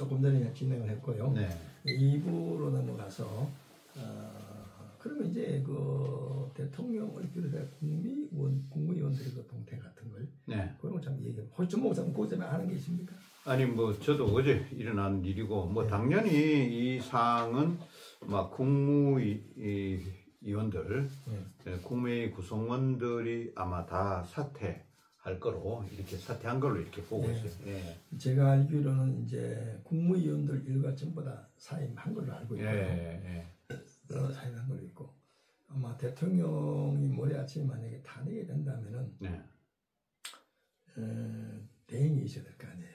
조금 전에 진행을 했고요. 네. 2부로 넘어가서 그러면 이제 그 대통령을 비롯해 국무위원들의 그 동태 같은 걸 네. 그런 걸 참 얘기해. 혹시 전목사님 그것 때문에 아는 게 있습니까? 아니 뭐 저도 어제 일어난 일이고 뭐 네. 당연히 이 사항은 막 국무위원들, 국무회의 구성원들이 아마 다 사퇴할 거로 이렇게 사퇴한 걸로 이렇게 보고 네. 있어요. 예. 제가 알기로는 이제 국무위원들 일과 전부 다 사임한 걸로 알고 있고요. 예. 사임한 걸로 있고 아마 대통령이 모레 아침에 만약에 탄핵이 된다면은 네. 대행이 있어야 될 거 아니에요.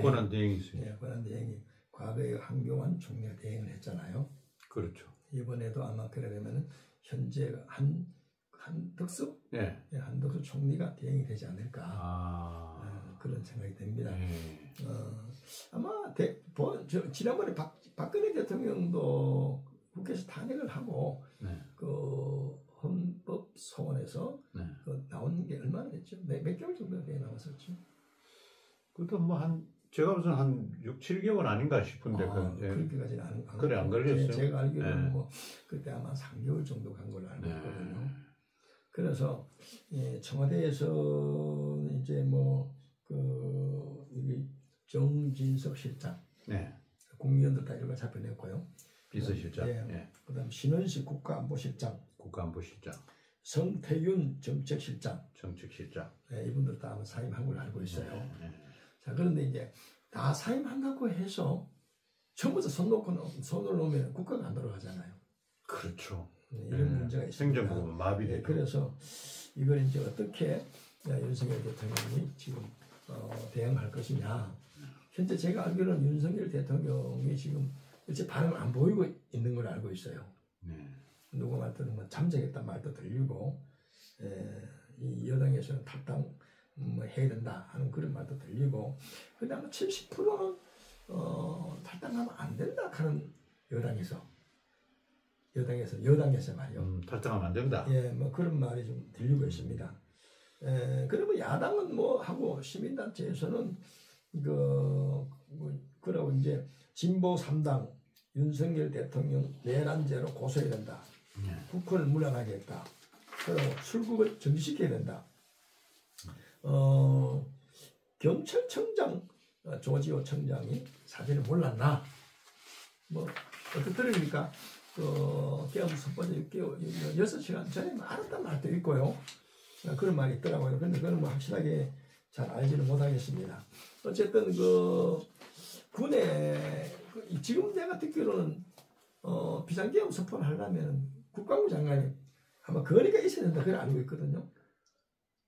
권한 대행이 있어요. 네, 권한 대행이 과거에 한교안 총리가 대행을 했잖아요. 그렇죠. 이번에도 아마 그러려면은 현재 한덕수, 네. 한덕수 총리가 대행이 되지 않을까 그런 생각이 듭니다. 아마 지난번에 박근혜 대통령도 국회에서 탄핵을 하고 그 헌법소원에서 그 나온 게 얼마나 됐죠? 몇 개월 정도 돼 나왔었죠? 그것도 뭐 제가 무슨 한 6, 7개월 아닌가 싶은데 그렇게까지는 안 그래 안 걸렸어요. 제가 알기로는 뭐 그때 아마 3개월 정도 간 걸로 알고 있거든요. 그래서 청와대에서는 이제 뭐 그 정진석 실장, 국무위원들 다 일괄 잡혀냈고요. 비서실장, 그다음 신원식 국가안보실장, 성태균 정책실장, 이분들 다 아마 사임한 걸로 알고 있어요. 자, 그런데 이제 다 사임한다고 해서 처음부터 손을 놓으면 국가가 안 돌아가잖아요. 그렇죠. 이런 문제가 있습니다. 행정부가 마비되죠. 그래서 이걸 이제 어떻게 윤석열 대통령이 지금 대응할 것이냐. 현재 제가 알기로는 윤석열 대통령이 지금 이제 반응을 안 보이고 있는 걸 알고 있어요. 누구 말들은 뭐 잠적했단 말도 들리고, 이 여당에서는 탈당 해야 된다 하는 그런 말도 들리고, 근데 아마 70%는 탈당하면 안 된다 하는 여당에서 말이요. 탈당하면 안 된다. 뭐 그런 말이 좀 들리고 있습니다. 그리고 야당은 뭐 하고 시민단체에서는 그러고 이제 진보 3당 윤석열 대통령 내란죄로 고소해야 된다. 국회를 물러나게 했다. 그리고 출국을 정지시켜야 된다. 경찰청장 조지호 청장이 사진을 몰랐나? 뭐 어떻게 들으니까 계엄 선포제 6시간 전에 알았단 말도 있고요. 그런 말이 있더라고요. 그런데 그건 뭐 확실하게 잘 알지는 못하겠습니다. 어쨌든 군에 지금 내가 듣기로는 비상계엄 선포를 하려면 국방부 장관이 아마 건의가 있어야 된다 그걸 알고 있거든요.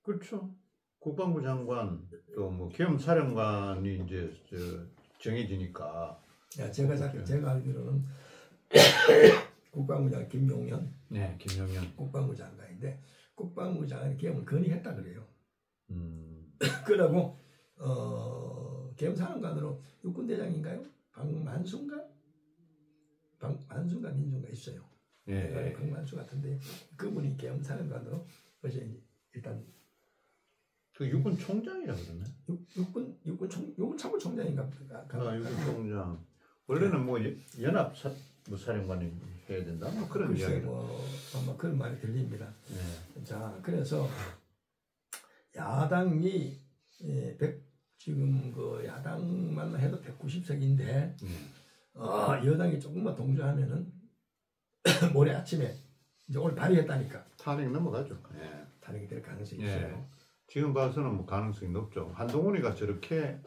그렇죠. 국방부 장관 또 뭐 계엄 사령관이 이제 정해지니까. 제가 알기로는 국방부 장관 김용현. 국방부 장관인데 국방부 장관이 계엄을 건의했다 그래요. 그러고 계엄 사령관으로 육군대장인가요? 박만순가 민순가 있어요. 박만수 같은데 그분이 계엄 사령관으로 그래서 일단 그 육군 총장이라 그러네. 육군 참모총장인가? 육군 총장. 원래는 뭐 연합 사령관이 해야 된다. 뭐 그런 이야기. 아마 그런 말이 들립니다. 자, 그래서 야당이 지금 야당만 해도 190석인데 여당이 조금만 동조하면은 모레 아침에 이제 오늘 발의했다니까 탄핵 넘어가죠. 탄핵이 될 가능성이 있어요. 지금 봐서는 뭐 가능성이 높죠. 한동훈이가 저렇게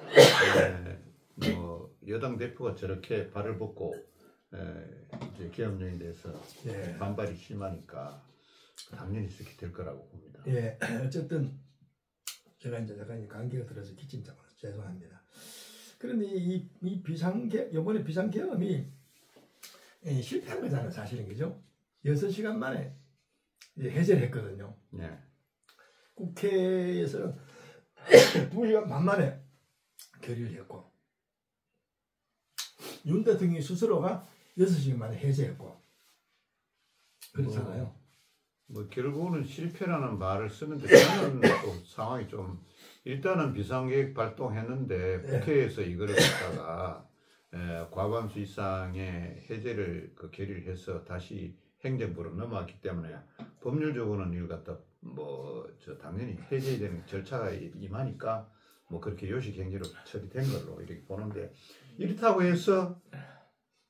뭐 여당 대표가 저렇게 발을 벗고 이제 계엄령에 대해서 반발이 심하니까 당연히 이렇게 될 거라고 봅니다. 어쨌든 제가 이제 잠깐 관계가 들어서 기침장으로 죄송합니다. 그런데 이 이번에 비상계엄이 실패한 거잖아요, 사실은. 그죠? 6시간 만에 이제 해제를 했거든요. 국회에서 2시간 만에 결의를 했고, 윤 대통령이 스스로가 6시간 만에 해제했고, 그렇잖아요. 뭐 결국은 실패라는 말을 쓰는데 저는 또 상황이 좀 일단은 비상계획 발동했는데 국회에서 이거를 갖다가 과반수 이상의 해제를 결의를 해서 다시 행정부로 넘어왔기 때문에 법률적으로는 이걸 갖다 당연히 해제되는 절차가 임하니까 그렇게 요식행위로 처리된 걸로 이렇게 보는데, 이렇다고 해서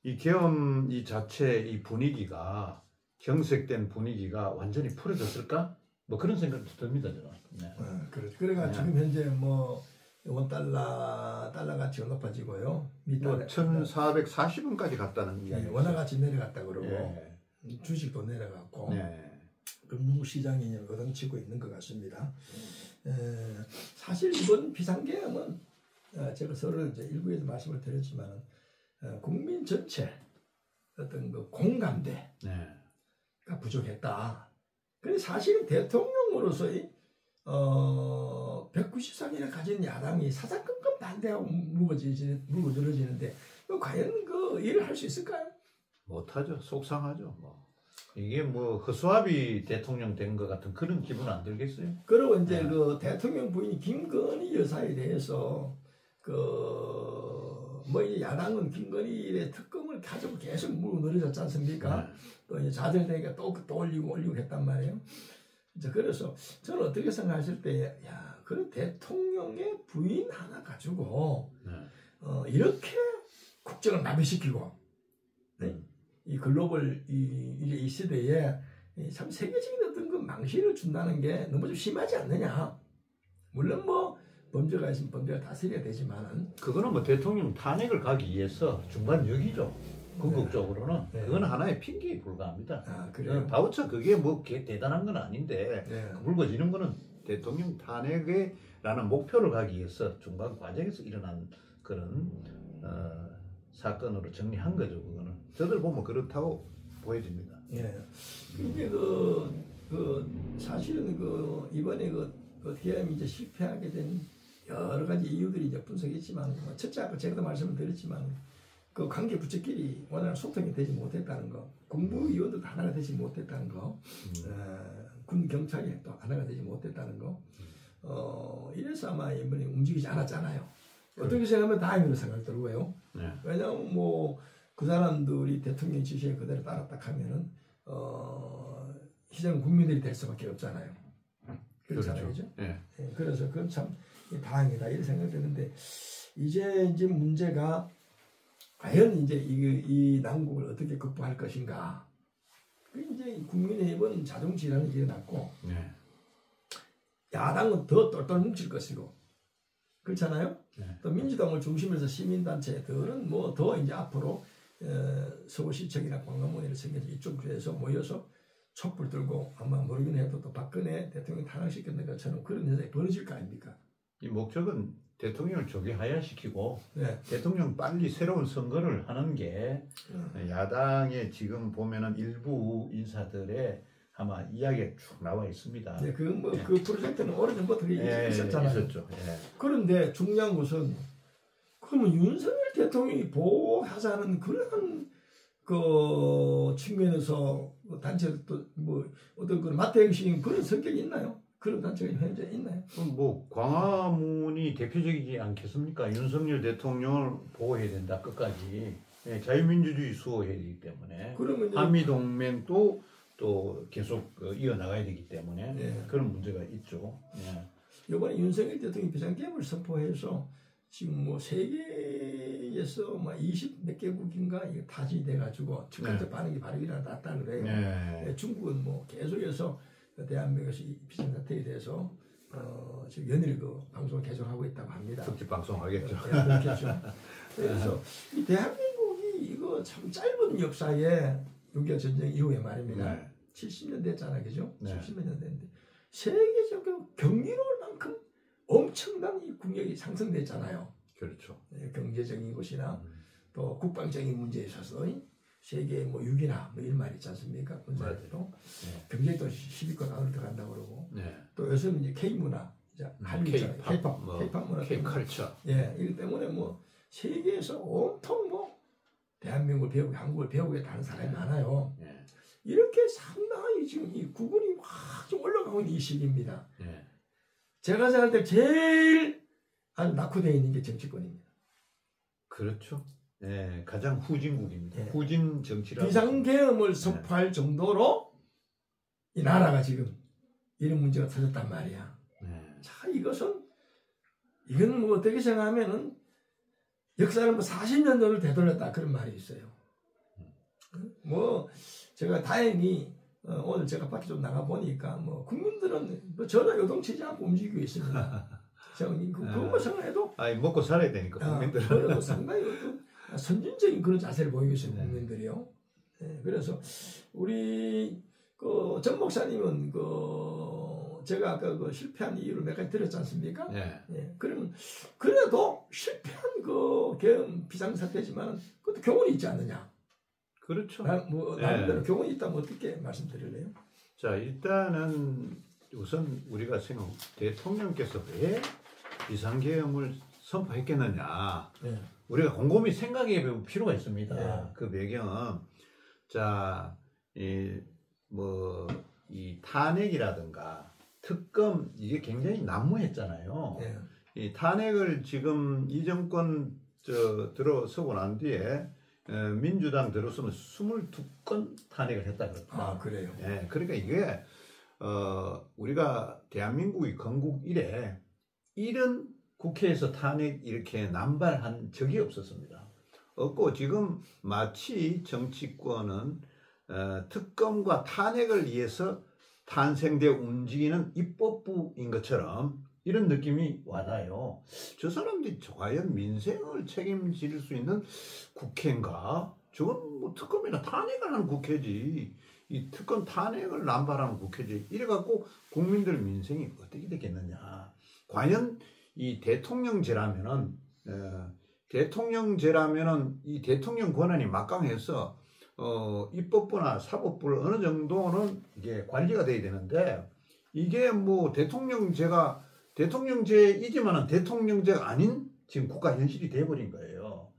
이 계엄 이 자체 이 분위기가 경색된 분위기가 완전히 풀어졌을까? 그런 생각도 듭니다, 저는. 네. 그래가 지금 현재 원달러 가치가 높아지고요. 1,440원까지 갔다는 이야기. 원화 가치 내려갔다 그러고 주식도 내려갔고 금융시장이 거듭치고 있는 것 같습니다. 사실 이번 비상계엄은 제가 서로 이제 일부에서 말씀을 드렸지만 국민 전체 어떤 공감대가 부족했다. 근데 사실은 대통령으로서의 194명이나 가진 야당이 사사건건 반대하고 물고 늘어지는데 과연 그 일을 할 수 있을까요? 못하죠. 속상하죠. 이게 허수아비 대통령 된 것 같은 그런 기분 안 들겠어요? 그리고 이제 그 대통령 부인 김건희 여사에 대해서 이제 야당은 김건희의 특검을 가지고 계속 물고 늘어졌지 않습니까? 또 이제 좌절되니까 또 올리고 했단 말이에요. 이제 그래서 저는 어떻게 생각하실 때, 그런 대통령의 부인 하나 가지고 이렇게 국정을 마비시키고 이 글로벌 이 시대에 참 세계적인 어떤 그 망신을 준다는 게 너무 좀 심하지 않느냐. 물론 범죄가 있으면 범죄가 다스려야 되지만은 그거는 대통령 탄핵을 가기 위해서 중간역이죠. 궁극적으로는 그건 하나의 핑계에 불과합니다. 그래요? 바우처 그게 대단한 건 아닌데 굵어지는 거는 대통령 탄핵이라는 목표를 가기 위해서 중간 과정에서 일어난 그런 사건으로 정리한 거죠. 그거는 저들 보면 그렇다고 보여집니다. 이게 사실은 이번에 계엄이 이제 실패하게 된 여러 가지 이유들이 이제 분석했지만, 첫째 아까 제가 말씀을 드렸지만 관계 부처끼리 원활한 소통이 되지 못했다는 거, 국무위원들도 하나가 되지 못했다는 거, 군 경찰이 또 하나가 되지 못했다는 거, 이래서 아마 이번에 움직이지 않았잖아요. 어떻게 생각하면 다행으로 생각 들고요. 왜냐하면 그 사람들이 대통령 지시에 그대로 따랐다 하면은 희생 국민들이 될 수밖에 없잖아요. 그렇잖아요, 그렇죠? 그래서 그건 참 다행이다 이런 생각이 드는데, 이제 문제가 과연 이제 이 난국을 어떻게 극복할 것인가. 이제 국민의힘은 자동 질환이 일어났고, 야당은 더 똘똘 뭉칠 것이고, 그렇잖아요. 또 민주당을 중심으로 해서 시민단체들은 더 이제 앞으로 서울시청이나 광화문을 생겨서 이쪽에서 모여서 촛불 들고 아마 모르긴 해도 또 박근혜 대통령 탄핵시켰는 것처럼 그런 현상이 벌어질 거 아닙니까? 이 목적은 대통령을 조기하야시키고 대통령 빨리 새로운 선거를 하는 게 야당의 지금 보면은 일부 인사들의 아마 이야기가 쭉 나와 있습니다. 그 프로젝트는 오래전부터 있었잖아요. 있었죠. 그런데 중요한 것은 그러면 윤석열 대통령이 보호하자는 그런 측면에서 단체도 어떤 그런 맞대응식 그런 성격이 있나요? 그런 단체가 현재 있나요? 광화문이 대표적이지 않겠습니까? 윤석열 대통령을 보호해야 된다 끝까지. 자유민주주의 수호해야 되기 때문에 한미동맹도 또 계속 이어나가야 되기 때문에 그런 문제가 있죠. 이번에 윤석열 대통령이 비상계엄을 선포해서 지금 세계에서 20 몇 개국인가 이게 타진돼가지고 즉각적 반응이 바로 일어났다는 거예요. 중국은 계속해서 대한민국에서 이 비상사태에 대해서 지금 연일 방송을 계속하고 있다고 합니다. 특집 방송하겠죠. 그렇겠죠. 그래서 이 대한민국이 이거 참 짧은 역사에 6.25 전쟁 이후에 말입니다. 70년 됐잖아요, 그죠? 70몇 년 됐는데 세계적으로 경이로울 만큼 엄청난 이 국력이 상승됐잖아요. 그렇죠. 경제적인 것이나 또 국방적인 문제에 있어서 세계 6위나 이런 말 있지 않습니까? 군사력도 경제도 10위권 안으로 들어간다고 그러고 또 요즘 이제 K-문화, 한류 있잖아요. K-팝 문화, K-컬처. 이것 때문에 세계에서 온통 대한민국을 배우고 한국을 배우겠다는 사람이 많아요. 이렇게 상당히 지금 이 구분이 확 좀 올라가고 있는 이 시기입니다. 제가 생각할 때 제일 아주 낙후되어 있는 게 정치권입니다. 그렇죠. 예, 가장 후진국입니다. 예. 후진 정치라고. 비상계엄을 선포할 정도로 이 나라가 지금 이런 문제가 터졌단 말이야. 자, 이건 뭐 어떻게 생각하면은 역사를 뭐 40년 전을 되돌렸다 그런 말이 있어요. 뭐 제가 다행히 오늘 제가 밖에 좀 나가 보니까 뭐 국민들은 뭐 전혀 요동치지 않고 움직이고 있습니다. 제가 그것만 생각해도 아니 먹고 살아야 되니까 국민들은 그래도 상당히 선진적인 그런 자세를 보이고 있어요. 국민들이요. 네, 그래서 우리 정 목사님은 제가 아까 실패한 이유를 몇 가지 들었지 않습니까? 네. 예, 그러면 그래도 실패한 계엄 비상사태지만 그것도 교훈이 있지 않느냐? 그렇죠. 나름대로 교훈이 있다면 어떻게 말씀드릴래요? 자, 일단은 우선 우리가 대통령께서 왜 비상계엄을 선포했겠느냐? 네. 우리가 곰곰이 생각해 볼 필요가 있습니다. 네. 그 배경은 자, 이 탄핵이라든가 특검 이게 굉장히 난무했잖아요. 네. 이 탄핵을 지금 이 정권 들어서고 난 뒤에 민주당 들어서는 22건 탄핵을 했다 그랬다. 아, 그래요? 예, 그러니까 이게 우리가 대한민국이 건국 이래 이런 국회에서 탄핵 이렇게 남발한 적이 없었습니다. 없고 지금 마치 정치권은 특검과 탄핵을 위해서 탄생되어 움직이는 입법부인 것처럼 이런 느낌이 와닿아요. 저 사람들이 과연 민생을 책임질 수 있는 국회인가? 저건 뭐 특검이나 탄핵을 하는 국회지. 이 특검 탄핵을 남발하는 국회지. 이래갖고 국민들 민생이 어떻게 되겠느냐. 과연 이 대통령제라면은 이 대통령 권한이 막강해서 입법부나 사법부를 어느 정도는 이게 관리가 돼야 되는데 이게 뭐 대통령제이지만은 대통령제가 아닌 지금 국가 현실이 돼버린 거예요.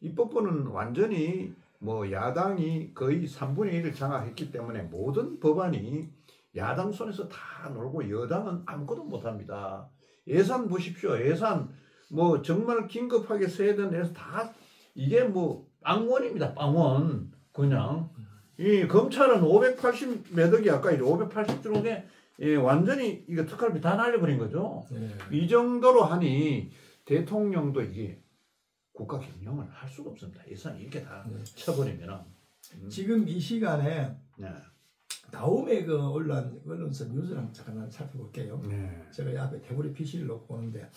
입법부는 완전히 뭐 야당이 거의 3분의 1을 장악했기 때문에 모든 법안이 야당 손에서 다 놀고 여당은 아무것도 못합니다. 예산 보십시오. 예산 뭐 정말 긴급하게 써야 되는 예산 다 이게 뭐 빵원입니다. 빵원. 그냥 이 검찰은 580 몇 억이 아까 580조에 완전히 이거 특활비 다 날려버린 거죠. 네. 이 정도로 하니 대통령도 이게 국가 경영을 할 수가 없습니다. 예산이 이렇게 다 쳐버리면은 지금 이 시간에 네. 다음에 언론사 뉴스를 한번 잠깐 살펴볼게요. 네. 제가 이 앞에 태블릿 PC를 놓고 보는데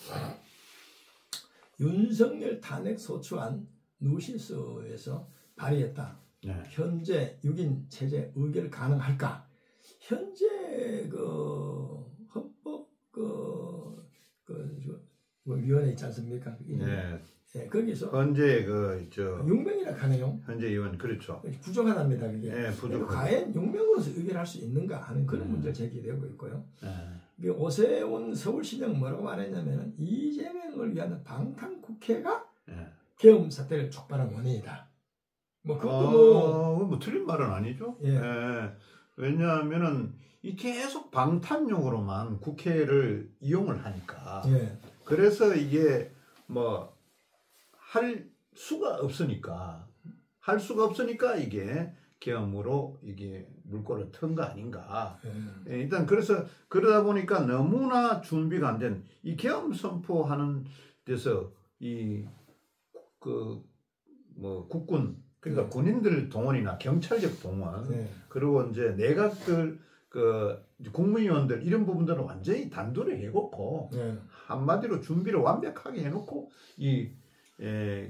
윤석열 탄핵 소추안 누신서에서 발의했다. 네. 현재 6인 체제 의결 가능할까? 현재 헌법 위원회 있지 않습니까? 네. 네, 거기서 현재 6명이나 가네요. 현재 의원 그렇죠. 부족하답니다. 그게. 네, 부족하다. 과연 6명으로서 의결할 수 있는가 하는 그런 문제가 제기되고 있고요. 네. 오세훈 서울시장 뭐라고 말했냐면 이재명을 위한 방탄국회가 네. 계엄 사태를 촉발한 원인이다. 뭐 그것도 뭐 틀린 말은 아니죠. 예. 왜냐하면은 이 계속 방탄용으로만 국회를 이용을 하니까. 예. 그래서 이게 뭐 할 수가 없으니까 이게 계엄으로 이게 물꼬를 튼 거 아닌가. 일단 그래서 그러다 보니까 너무나 준비가 안 된 이 계엄 선포하는 데서 국군 그러니까 군인들 동원이나 경찰적 동원 그리고 이제 내각들 국무위원들 이런 부분들은 완전히 단도를 해놓고 한마디로 준비를 완벽하게 해놓고 이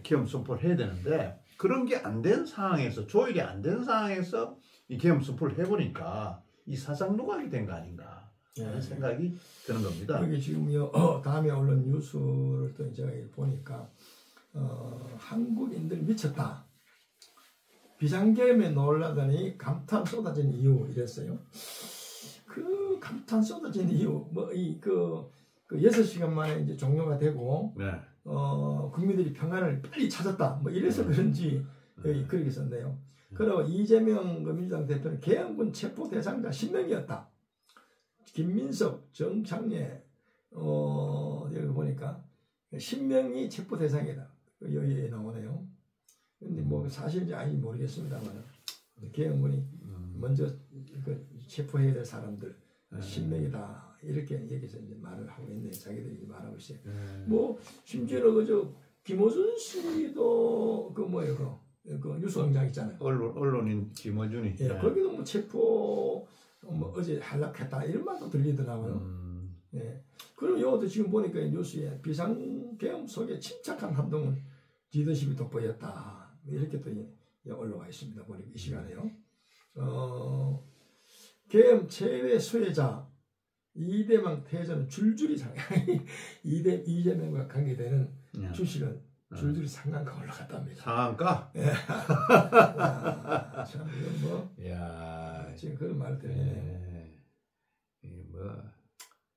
계엄 선포를 해야 되는데 그런 게 안 된 상황에서 조율이 안 된 상황에서 이 계엄 선포를 해보니까 이 사상 누각이 된 거 아닌가 하는 생각이 드는 겁니다. 여기 지금요 다음에 언론 뉴스를 또 제가 보니까 한국인들 미쳤다. 비상계엄에 놀라더니 감탄 쏟아진 이유 이랬어요. 그 감탄 쏟아진 이유 뭐 6시간 만에 이제 종료가 되고 국민들이 평안을 빨리 찾았다 뭐 이래서 그런지 그렇게 썼네요. 그리고 이재명 민주당 대표는 계엄군 체포 대상자 10명이었다. 김민석, 정창래 여기 보니까 10명이 체포 대상이다. 여기에 나오네요. 근데 뭐 사실인지 아닌지 모르겠습니다만 계엄군이 먼저 체포해야 될 사람들 10명이다 이렇게 여기서 이제 말을 하고 있네. 자기들이 말하고 있어요. 뭐 심지어는 그저 김어준 씨도 그 뭐예요 그 뉴스공장 있잖아요. 언론인 김어준이. 예, 거기도 뭐 체포 뭐 어제 한락했다 이런 말도 들리더라고요. 예. 그럼 이것도 지금 보니까 뉴스에 비상계엄 속에 침착한 한동훈 리더십이 돋보였다 이렇게 또 올라와 있습니다. 보니까 이 시간에요. 계엄 최대 수혜자 이대망 퇴전 줄줄이 상향. 이재명과 관계되는 주식은 줄줄이 상한가 올라갔답니다. 상한가? 예. 참 이건 뭐 지금 그런 말을 들리네요. 뭐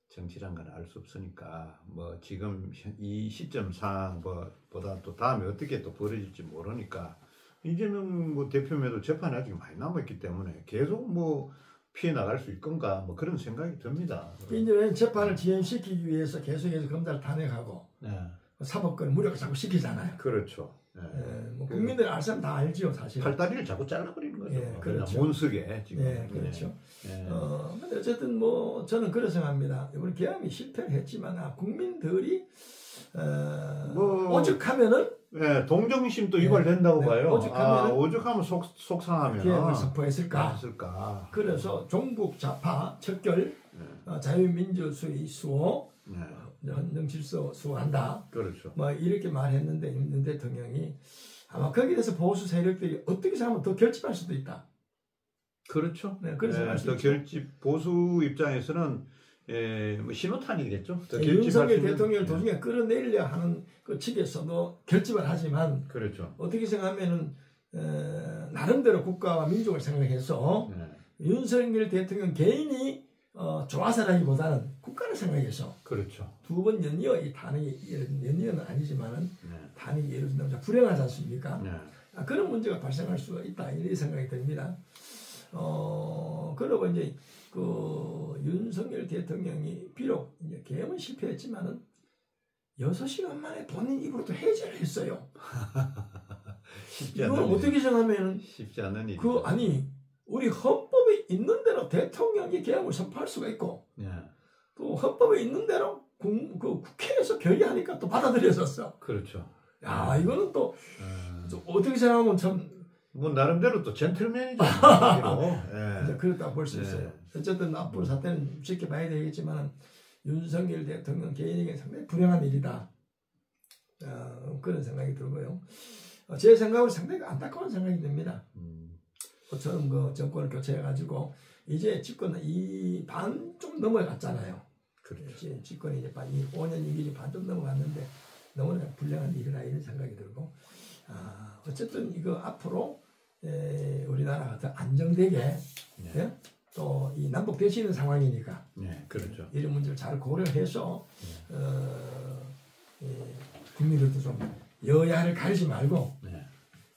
정치란 건 알 수 없으니까 뭐 지금 이 시점상 보다 또 다음에 어떻게 또 벌어질지 모르니까 이재명 뭐 대표면도 재판이 아직 많이 남았기 때문에 계속 뭐 피해 나갈 수 있을 건가 뭐 그런 생각이 듭니다. 이제 재판을 진행시키기 위해서 계속해서 검사를 탄핵하고 사법권을 무력화 자꾸 시키잖아요. 그렇죠. 뭐 국민들이 알 사람 다 알지요, 사실. 팔다리를 자꾸 잘라버리는 거죠. 예, 그렇죠. 못 쓰게 지금. 그렇죠. 근데 어쨌든 뭐 저는 그렇게 생각합니다. 이번 계엄이 실패를 했지만 국민들이 오죽하면은 동정심도 유발된다고 봐요. 오죽하면 속상하면 계엄을 선포했을까. 그래서 종북 좌파 척결 자유민주주의 수호 헌정 질서 수호한다. 그렇죠. 뭐 이렇게 말했는데 윤 대통령이 아마 거기에 대해서 보수 세력들이 어떻게 생각하면 더 결집할 수도 있다. 그렇죠. 그래서 결집 보수 입장에서는 뭐 신호탄이겠죠. 윤석열 대통령을 도중에 끌어내리려 하는 그 측에서도 결집을 하지만 그렇죠. 어떻게 생각하면은 나름대로 국가와 민족을 생각해서 윤석열 대통령 개인이 좋아서라기보다는 국가를 생각해서 그렇죠. 두 번 연이어 이 탄핵이 연이어는 아니지만은 탄핵이 이루어진다면 불행하지 않습니까? 그런 문제가 발생할 수가 있다 이런 생각이 듭니다. 그리고 이제 그 윤석열 대통령이 비록 이제 계엄은 실패했지만은 6시간 만에 본인 입으로 또 해제를 했어요. 이걸 어떻게 생각하면 쉽지 않은 일이죠. 우리 헌법에 있는 대로 대통령이 계엄을 선포할 수가 있고 또 헌법에 있는 대로 국회에서 결의하니까 또 받아들여졌어. 그렇죠. 야 이거는 또 어떻게 생각하면 참 뭐 나름대로 또 젠틀맨이죠. 그렇다고 볼 수 있어요. 어쨌든 앞으로 사태는 쉽게 봐야 되겠지만 윤석열 대통령 개인에게 상당히 불행한 일이다. 그런 생각이 들고요. 제 생각으로 상당히 안타까운 생각이 듭니다. 저는 그 정권을 교체해가지고 이제 집권은 반 좀 넘어갔잖아요. 그렇죠. 집권이 이제 5년 임기 반 좀 넘어갔는데 너무나 불행한 일이라 이런 생각이 들고 어쨌든 이거 앞으로 우리나라가 더 안정되게 또 이 남북 대치는 상황이니까 그렇죠. 이런 문제를 잘 고려해서 국민들도 좀 여야를 가리지 말고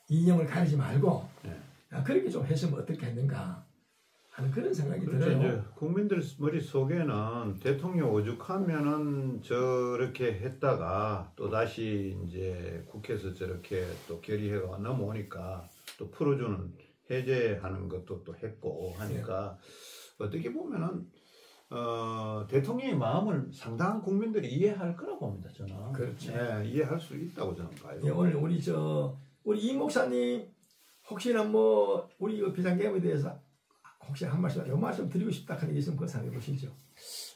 이념을 가리지 말고 그렇게 좀 했으면 어떻겠는가 하는 그런 생각이 들어요. 이제 국민들 머릿속에는 대통령 오죽하면은 저렇게 했다가 또 다시 이제 국회에서 저렇게 또 결의해가 넘어오니까 또 풀어주는 해제하는 것도 또 했고 하니까 어떻게 보면은 대통령의 마음을 상당한 국민들이 이해할 거라고 봅니다. 저는. 그렇죠. 이해할 수 있다고 저는 봐요. 오늘 우리 이 목사님 혹시나 뭐 우리 이 비상계엄에 대해서 혹시 한 말씀, 요 말씀 드리고 싶다 하는 게 있으면 그거 상해 보시죠.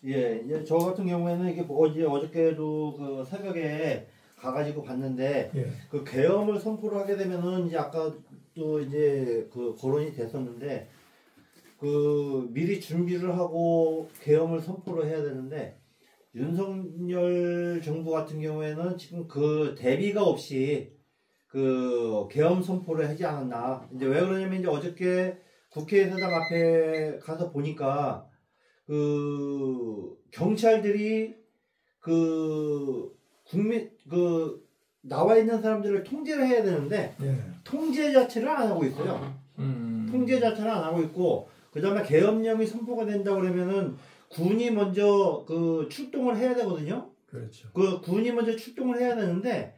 이제 저 같은 경우에는 이게 어저께도 그 새벽에 가가지고 봤는데 그 계엄을 선포를 하게 되면은 이제 아까 또 이제 그 거론이 됐었는데 그 미리 준비를 하고 계엄을 선포를 해야 되는데 윤석열 정부 같은 경우에는 지금 그 대비가 없이 그 계엄 선포를 하지 않았나. 이제 왜 그러냐면 이제 어저께 국회의사당 앞에 가서 보니까 그 경찰들이 그 나와 있는 사람들을 통제를 해야 되는데 통제 자체를 안 하고 있어요. 통제 자체를 안 하고 있고 그다음에 계엄령이 선포가 된다 그러면은 군이 먼저 그 출동을 해야 되거든요. 그렇죠. 그 군이 먼저 출동을 해야 되는데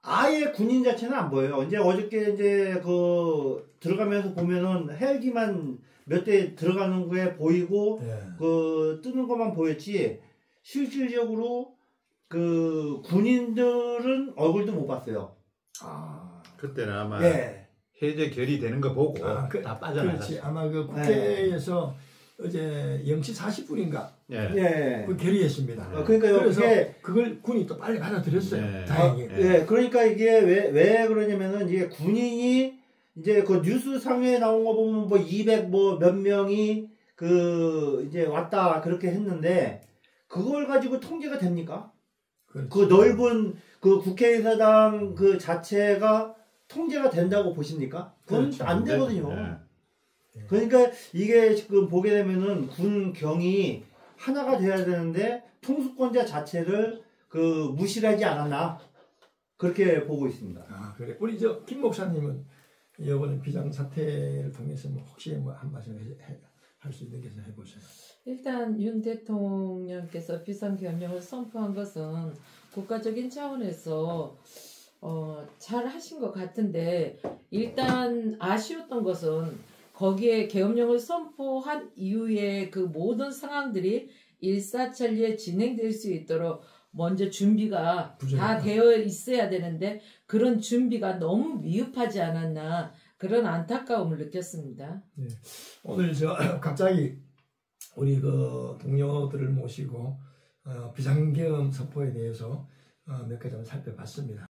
아예 군인 자체는 안 보여요. 이제 어저께 이제 그 들어가면서 보면은 헬기만 몇 대 들어가는 거에 보이고 그 뜨는 것만 보였지 실질적으로 그 군인들은 얼굴도 못 봤어요. 그때는 아마 해제 결의되는 거 보고 다 빠져나갔어요. 그렇지. 아마 그 국회에서 어제 0시 40분인가 그 결의했습니다. 그러니까 그래서 그걸 군이 또 빨리 받아들였어요. 다행히. 그러니까 이게 왜 그러냐면은 이게 군인이 이제 그 뉴스 상에 나온 거 보면 뭐 200 뭐 몇 명이 그 이제 왔다 그렇게 했는데 그걸 가지고 통제가 됩니까? 그렇지. 그 넓은 그 국회의사당 그 자체가 통제가 된다고 보십니까? 그건 그렇죠. 안 되거든요. 그러니까 이게 지금 보게 되면은 군경이 하나가 돼야 되는데 통수권자 자체를 그 무시하지 않았나 그렇게 보고 있습니다. 그래. 우리 저 김 목사님은 이번에 비상사태를 통해서 뭐 혹시 뭐 한 말씀 할 수 있는 게 해보세요. 일단 윤 대통령께서 비상경영을 선포한 것은 국가적인 차원에서 잘 하신 것 같은데 일단 아쉬웠던 것은 거기에 계엄령을 선포한 이후에 그 모든 상황들이 일사천리에 진행될 수 있도록 먼저 준비가 다 되어 있어야 되는데 그런 준비가 너무 미흡하지 않았나 그런 안타까움을 느꼈습니다. 네. 오늘 저 갑자기 우리 그 동료들을 모시고 비상계엄 선포에 대해서 몇 가지 좀 살펴봤습니다.